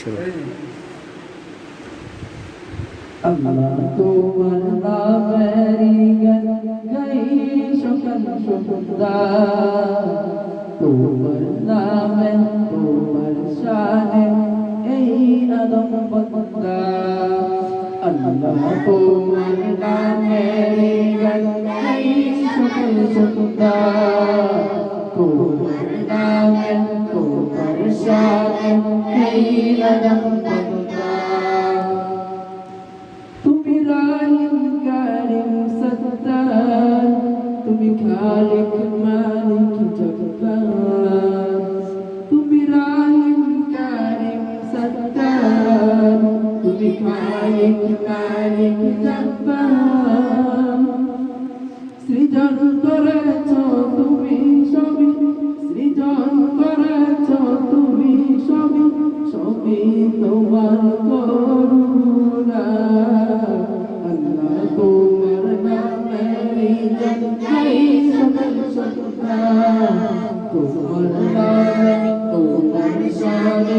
শুরু। আল্লাহ তোমার নামেরই গাই সকল সুন্দর, তোমার নামে তোমার শানে এই আদম বন্দা। আল্লাহ তোমার নামেরই গাই সকল সুন্দর, তোমার নামে তোমার শানে এই আদম বন্দা। তুমি রাহিম কারিম সত্তার, তুমি খালিক মালিক জব্বার। তুমি রাহিম কারিম সত্তার, তুমি খালিক মালিক জব্বার। সৃজন করেছ তুমি সবই, সৃজন করেছ তুমি সবই, সবই তোমার করুণা। আল্লাহ তোমার নামেরই গাই সকল সুন্দর, তোমার নামে তোমার শানে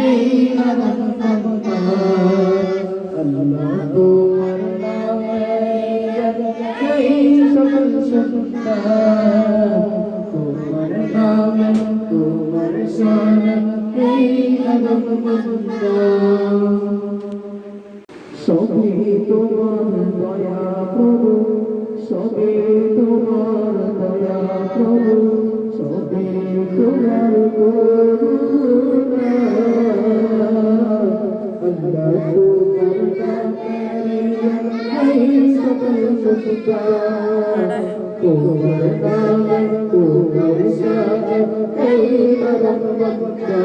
এই আদম বন্দা। আল্লাহ তোমার নামেরই গাই সকল সুন্দর, তোমার নামে তোমার শানে এই আদম বন্দা। সবই তোমার দয়া প্রভু, সবই তোমার দয়া প্রভু, সবই তোমার করুণা। আল্লাহ তোমার নামেরই গাই সকল সুন্দর, তোমার নামে তোমার শানে এই আদম বন্দা।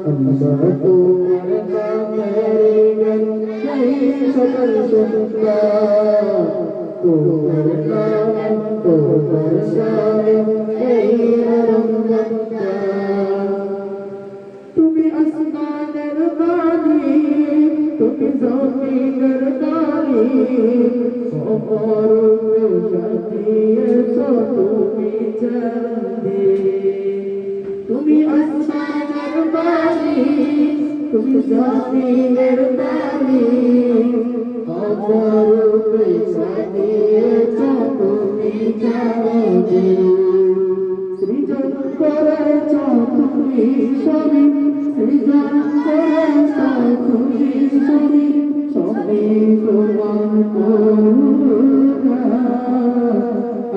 আল্লাহ তোমার নামেরই গাই সকল সুন্দর, তোমার নামে তোমার শানে এই আদম বন্দা। তুমি আসমানের মালিক, তুমি জমিনের মালিক, অপরূপে সাজিয়েছ তুমি চাঁদে। তুমি আসমানের মালিক, তুমি জমিনের মালিক, অপরূপে সাজিয়েছ তুমি চাঁদে। সৃজন করেছ তুমি সবই, সৃজন করেছ তুমি সবই, সবই তোমার করুণা।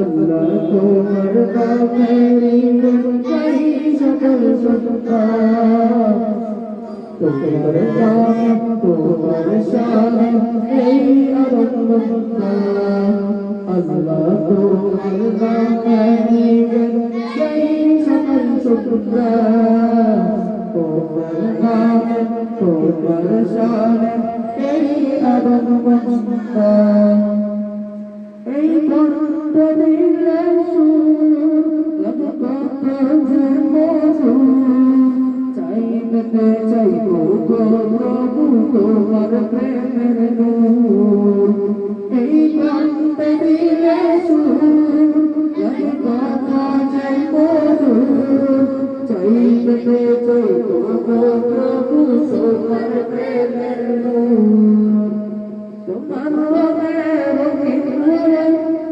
আল্লাহ তোমার নামেরই গাই সকল সুন্দর, তোমার নামে তোমার শানে এই আদম বন্দা। আল্লাহ তোমার নামেরই গাই সকল সুন্দর, তোমার নামে তোমার শানে এই আদম বন্দা। এই কণ্ঠ দিলে সুর, লাগে কত যে মধুর, চাইতে চাইব গো প্রভু তোমার প্রেমের নূর। এই কণ্ঠ দিলে সুর, লাগে কত যে মধুর, চাইতে চাইব গো প্রভু তোমার প্রেমের নূর। তোমার রঙে রঙিন হয়ে,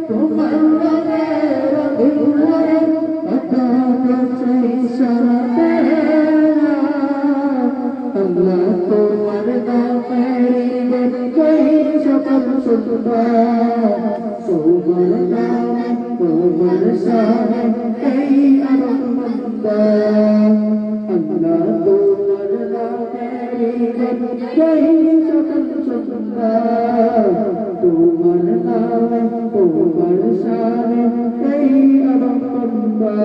তোমার রঙে রঙিন হয়ে, কাটাতে চাই সারা বেলা। আল্লাহ তোমার নামেরই গাই সকল সুন্দর, তোমার নামে তোমার শানে এই আদম বন্দা। আল্লাহ তোমার নামেরই গাই সকল সুন্দর, তোমার নামে তোমার শানে এই আদম বন্দা।